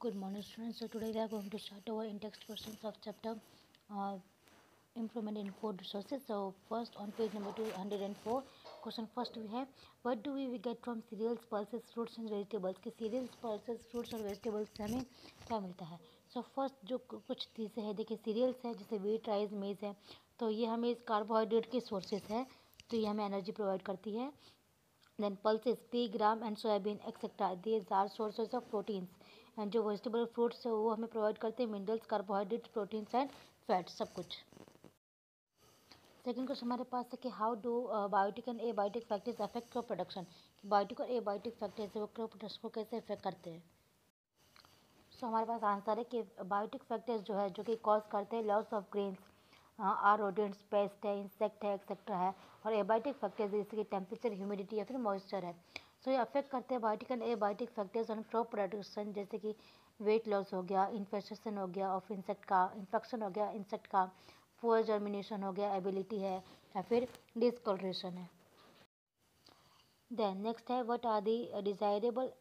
Good morning, students. So today we are going to start our in-text questions of chapter uh, improvement in food resources. So first on page number 204, question first we have, what do we get from cereals, pulses, fruits and vegetables? कि cereals, pulses, fruits और vegetables से हमें क्या मिलता है? So first जो कुछ चीज़ें हैं, देखिए cereals है जैसे wheat, rice, maize है, तो ये हमें इस कार्बोहाइड्रेट के sources है, तो ये हमें एनर्जी प्रोवाइड करती है. Then pulses, pea, gram and soybean etc. These are sources of proteins. And जो वेजिटेबल फ्रूट्स है वो हमें प्रोवाइड करते हैं minerals, carbohydrates, proteins and fats, सब कुछ. सेकंड क्वेश्चन हमारे पास है कि how do biotic and abiotic factors affect crop production. कि बायोटिक और एबायोटिक फैक्टर्स वो क्रॉप प्रोडक्शन को कैसे इफेक्ट करते हैं. सो हमारे पास आंसर है कि बायोटिक फैक्टर्स जो है जो कि कॉज करते हैं loss of grains, are rodents, pest है, इंसेक्ट है एक्सेट्रा है. और एबायोटिक फैक्टर्स जैसे कि टेम्परेचर, ह्यूमिडिटी या फिर मॉइस्चर है. सो ये अफेक्ट करते हैं biotic and abiotic factors on crop production, जैसे कि वेट लॉस हो गया, इन्फेस्टेशन हो गया ऑफ इंसेक्ट का, इन्फेक्शन हो गया इंसेक्ट का, पुअर जर्मिनेशन हो गया, एबिलिटी है या फिर डिस्कलरेशन है. देन नेक्स्ट है what are the desirable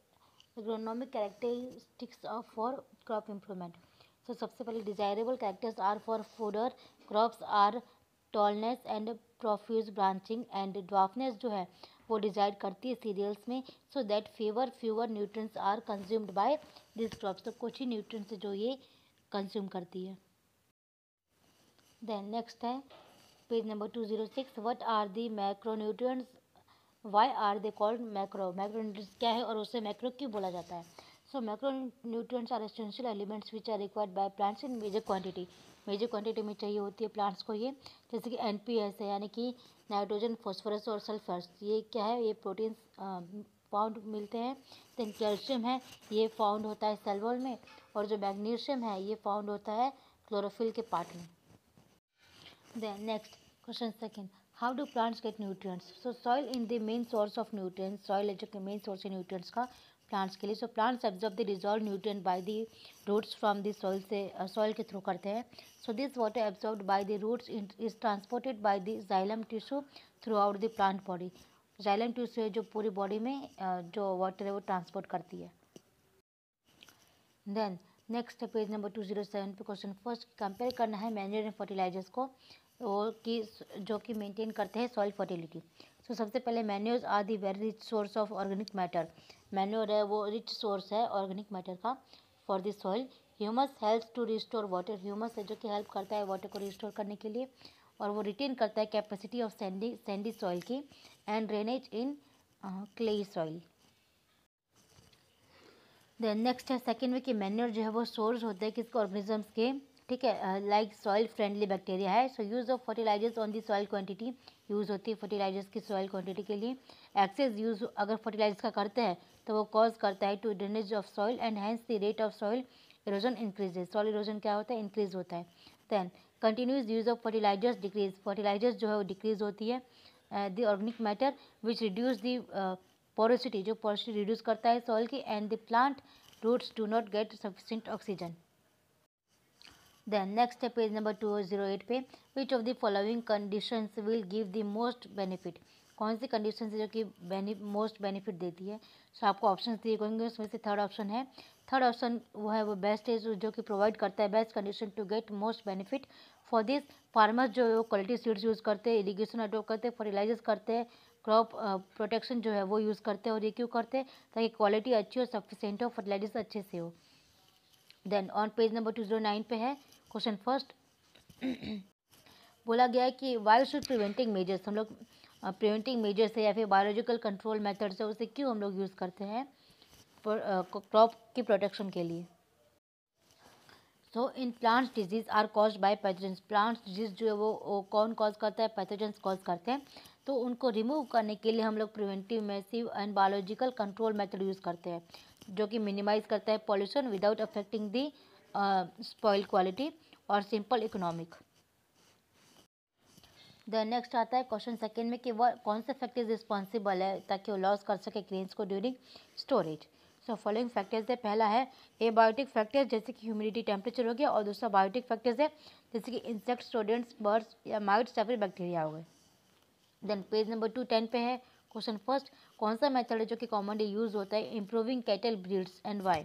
agronomic characteristics of for crop improvement. So सबसे पहले desirable characters are for fodder crops are tallness and profuse branching and dwarfness जो है वो डिजाइड करती है सीरियल्स में, so that fewer nutrients are consumed by this crops. तो कुछ ही न्यूट्रिएंट्स जो ये कंज्यूम करती है. देन नेक्स्ट है page number 206, what are the macronutrients, Y are they called macro. Macronutrients क्या है और उसे मैक्रो क्यों बोला जाता है. So macronutrients are essential elements which are required by plants in major quantity में चाहिए होती है प्लांट्स को ये, जैसे कि NPS है यानी कि नाइट्रोजन, फॉस्फोरस और सल्फर. ये क्या है, ये प्रोटीन्स फाउंड मिलते हैं. देन कैल्शियम है, ये फाउंड होता है सेल वॉल में. और जो मैग्नीशियम है ये फाउंड होता है क्लोरोफिल के पार्ट में. Then next question second, how do plants get nutrients? So soil in the main source of nutrients. Soil है जो कि main source है nutrients का plants के लिए. So plants absorb the dissolved nutrient by the roots from the soil से soil के through करते हैं. So this water absorbed by the roots is transported by the xylem tissue throughout the plant body. xylem tissue है जो पूरी body में जो water है वो ट्रांसपोर्ट करती है. देन नेक्स्ट पेज नंबर 207 पे क्वेश्चन फर्स्ट कंपेयर करना है मैन्योर एंड फर्टिलाइजर्स को, और कि जो कि मेंटेन करते हैं सॉइल फर्टिलिटी. सो सबसे पहले manures are the very rich source of organic matter. Manure है वो रिच सोर्स है ऑर्गेनिक मैटर का for the soil. Humus helps to restore water. Humus है जो कि हेल्प करता है वाटर को रिस्टोर करने के लिए, और वो रिटेन करता है कैपेसिटी ऑफ सैंडी सॉइल की and drainage in clayey soil. Then next है सेकेंड में कि मैन्योर जो है वो सोर्स होते हैं किसके, ऑर्गेनिजम्स के, ठीक है, लाइक सॉइल फ्रेंडली बैक्टीरिया है. So use of fertilizers on the soil quantity, use होती है फर्टिलाइजर्स की सॉइल क्वांटिटी के लिए. एक्सेस यूज़ अगर फर्टिलाइजर्स का करते हैं तो वो कॉज करता है to drainage of soil and hence the rate of soil erosion increases. Soil erosion क्या होता है, इंक्रीज होता है. Then continues use of fertilizers decrease. Fertilizers जो है वो डिक्रीज होती है. The organic matter which reduce the porosity, जो पोरोसिटी रिड्यूस करता है सॉइल की, and the plant roots do not get sufficient oxygen. Then next है पेज नंबर 208 पे, which of the following conditions will give the most benefit. कौन सी condition है जो कि मोस्ट बेनिफिट देती है. सो आपको ऑप्शन दिए होंगे, उसमें से थर्ड ऑप्शन है. थर्ड ऑप्शन वो है वो बेस्ट है जो कि प्रोवाइड करता है best condition to get most benefit. For this farmers जो क्वालिटी सीड्स यूज़ करते हैं, इरीगेशन अडोप्ट करते हैं, फर्टिलाइजर्स करते हैं, क्रॉप प्रोटेक्शन जो है वो यूज़ करते हैं. और ये क्यों करते हैं, ताकि क्वालिटी अच्छी हो, सफिशेंट हो, फर्टिलाइजर्स अच्छे से हो. देन ऑन पेज नंबर 209 पे है क्वेश्चन फर्स्ट. बोला गया है कि वाई शुड प्रिवेंटिंग मेजर्स, हम लोग प्रिवेंटिंग मेजर्स है या फिर बायोलॉजिकल कंट्रोल मेथड्स है उसे क्यों हम लोग यूज़ करते हैं क्रॉप की प्रोटेक्शन के लिए. So in plants disease are cause by pathogens. Plants disease जो है वो कौन कॉज करता है, पैथोजेंस कॉज करते हैं. तो उनको रिमूव करने के लिए हम लोग preventive, massive and biological control method use करते हैं, जो कि मिनिमाइज करता है पॉल्यूशन विदाउट अफेक्टिंग दी स्पॉइल क्वालिटी और सिंपल इकोनॉमिक. देन नेक्स्ट आता है क्वेश्चन सेकेंड में कि वह कौन से फैक्टर्स रिस्पॉन्सिबल है ताकि वो लॉस कर सके ग्रेन्स को during storage. So following factors है, पहला है एबायोटिक फैक्टर्स जैसे कि ह्यूमिडिटी, टेम्परेचर हो गया, और दूसरा बायोटिक फैक्टर्स है जैसे कि इंसेक्ट्स, रोडेंट्स, बर्ड्स या माइट्स या फिर बैक्टीरिया हो गए. देन पेज नंबर 210 पे है क्वेश्चन फर्स्ट, कौन सा मेथड है जो कि कॉमनली यूज होता है improving cattle breeds and why.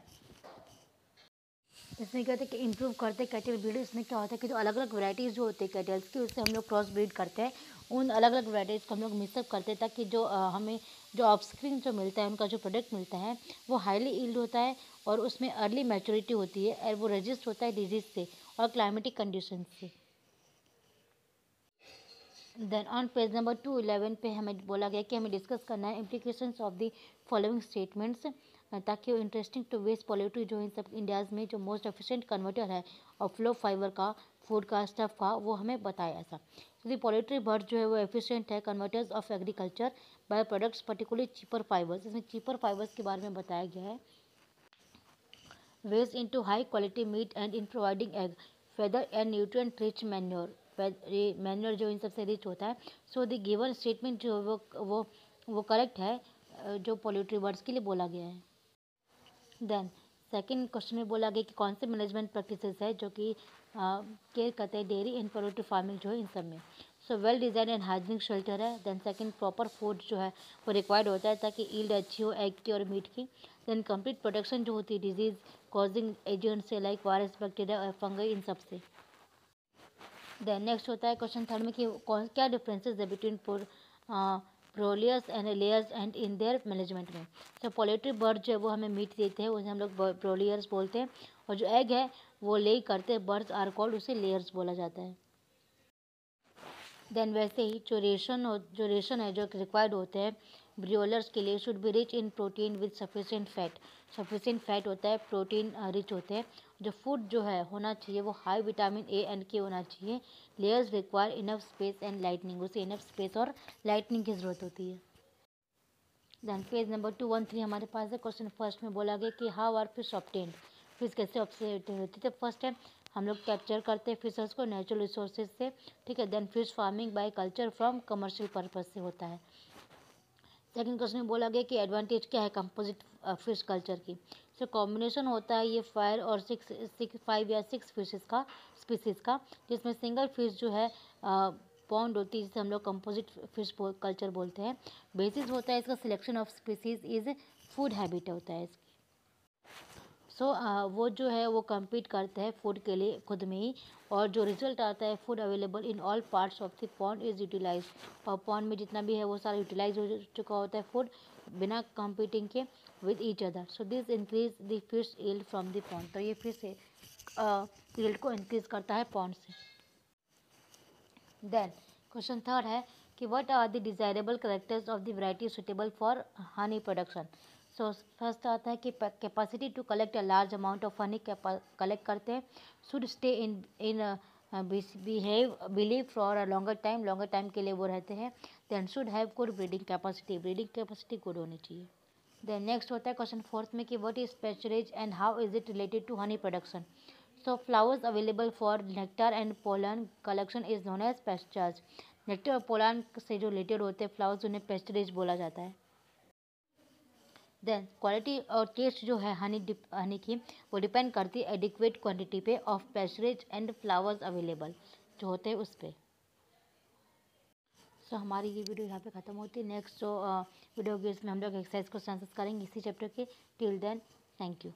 इसमें क्या होता है कि इम्प्रूव करते कैटल ब्रीड। इसमें क्या होता है कि जो अलग अलग वैराइटीज़ जो होती है कैटल्स की, उससे हम लोग क्रॉस ब्रीड करते हैं। उन अलग अलग वैराइटीज़ को हम लोग मिक्सअप करते हैं ताकि जो हमें जो ऑफस्प्रिंग जो मिलता है, उनका जो प्रोडक्ट मिलता है वो हाईली यील्ड होता है और उसमें अर्ली मैच्योरिटी होती है और वो रेजिस्ट होता है डिजीज़ से और क्लाइमेटिक कंडीशन से। देन ऑन पेज नंबर 211 पे हमें बोला गया कि हमें डिस्कस करना है implications of the following statements, ताकि वो इंटरेस्टिंग टू वेस्ट पोल्यूटरी जो इन सब इंडियाज़ में जो मोस्ट एफिशिएंट कन्वर्टर है और फ्लो फाइबर का, फूड का, स्टफ का, वो हमें बताया ऐसा। क्योंकि पोल्यूटरी बर्ड जो है वो एफिशिएंट है converters of agriculture by products particularly cheaper fibres. इसमें चीपर फाइबर्स के बारे में बताया गया है। Waste into high quality meat and in providing egg feather and nutrient rich manure. Manure जो इन सबसे रिच होता है। सो द गिवन स्टेटमेंट जो वो करेक्ट है जो पोल्यूटरी बर्ड्स के लिए बोला गया है। देन सेकंड क्वेश्चन में बोला गया कि कौन से मैनेजमेंट प्रैक्टिसेस है जो कि केयर करते हैं डेयरी एंड पोल्ट्री फार्मिंग जो है इन सब में। So well design and hygienic shelter है। देन सेकंड प्रॉपर फूड जो है वो रिक्वायर्ड होता है ताकि ईल्ड अच्छी हो एग की और मीट की। देन कंप्लीट प्रोटेक्शन जो होती है डिजीज कॉजिंग एजेंट से लाइक वायरस बैक्टीरिया और फंगई इन सब से। देन नेक्स्ट होता है क्वेश्चन थर्ड में कि कौन क्या डिफरेंसेस है between broilers and layers and in their management में। तो पोल्ट्री बर्ड जो है वो हमें मीट देते हैं, उसे हम लोग ब्रोलियर्स बोलते हैं, और जो एग है वो ले करते हैं बर्ड्स आर कॉल्ड, उसे लेयर्स बोला जाता है। देन वैसे ही जो रेशन है जो रिक्वायर्ड होते हैं ब्रियोलर्स के लिए should be rich in protein with sufficient fat. Sufficient fat होता है, प्रोटीन रिच होते हैं। जो फूड जो है होना चाहिए वो हाई विटामिन ए एंड के होना चाहिए। Layers require enough space and lightning, उसे इनफ स्पेस और लाइटनिंग की ज़रूरत होती है। देन पेज नंबर 213 हमारे पास है। क्वेश्चन फर्स्ट में बोला गया कि how are fish obtained. Fish कैसे ऑब्टेन होती है। तो फर्स्ट है हम लोग कैप्चर करते हैं फिशर्स को नेचुरल रिसोर्सेज से, ठीक है। Then fish farming by culture from commercial purpose से होता है। सेकंड क्वेश्चन में बोला गया कि एडवांटेज क्या है कंपोजिट फिश कल्चर की। सो कॉम्बिनेशन होता है ये 5 या 6 फिशेस का स्पीसीज का, जिसमें सिंगल फिश जो है पॉन्ड होती है जिसे हम लोग कंपोजिट फिश कल्चर बोलते हैं। बेसिस होता है इसका selection of species is food habit होता है। सो वो जो है वो compete करते हैं फूड के लिए खुद में ही, और जो रिजल्ट आता है food available in all parts of the pond is utilize, और पॉन्ड में जितना भी है वो सारा यूटिलाइज हो चुका होता है फूड बिना कम्पीटिंग के with each other. So this increase the fish yield from the pond. तो ये फिश यील्ड को इंक्रीज करता है पॉन्ड से। देन क्वेश्चन थर्ड है कि what are the desirable characters of the variety suitable for honey production. So first आता है कि capacity to collect a large amount of honey collect करते हैं, should stay in in beehive for a longer time के लिए वो रहते हैं। Then should have good breeding capacity good होनी चाहिए। देन नेक्स्ट होता है क्वेश्चन फोर्थ में कि what is pasturage and how is it related to honey production. So flowers available for nectar and pollen collection is known as pastures. Nectar और pollen से जो related होते हैं फ्लावर्स उन्हें पेस्चरेज बोला जाता है। देन क्वालिटी और टेस्ट जो है हनी की वो डिपेंड करती है एडिक्वेट क्वांटिटी पे ऑफ पेस्चरेज एंड फ्लावर्स अवेलेबल जो होते हैं उस पर। सो हमारी ये वीडियो यहाँ पे ख़त्म होती है। नेक्स्ट जो वीडियो होगी उसमें हम लोग एक्सरसाइज को आंसर्स करेंगे इसी चैप्टर के। Till then thank you.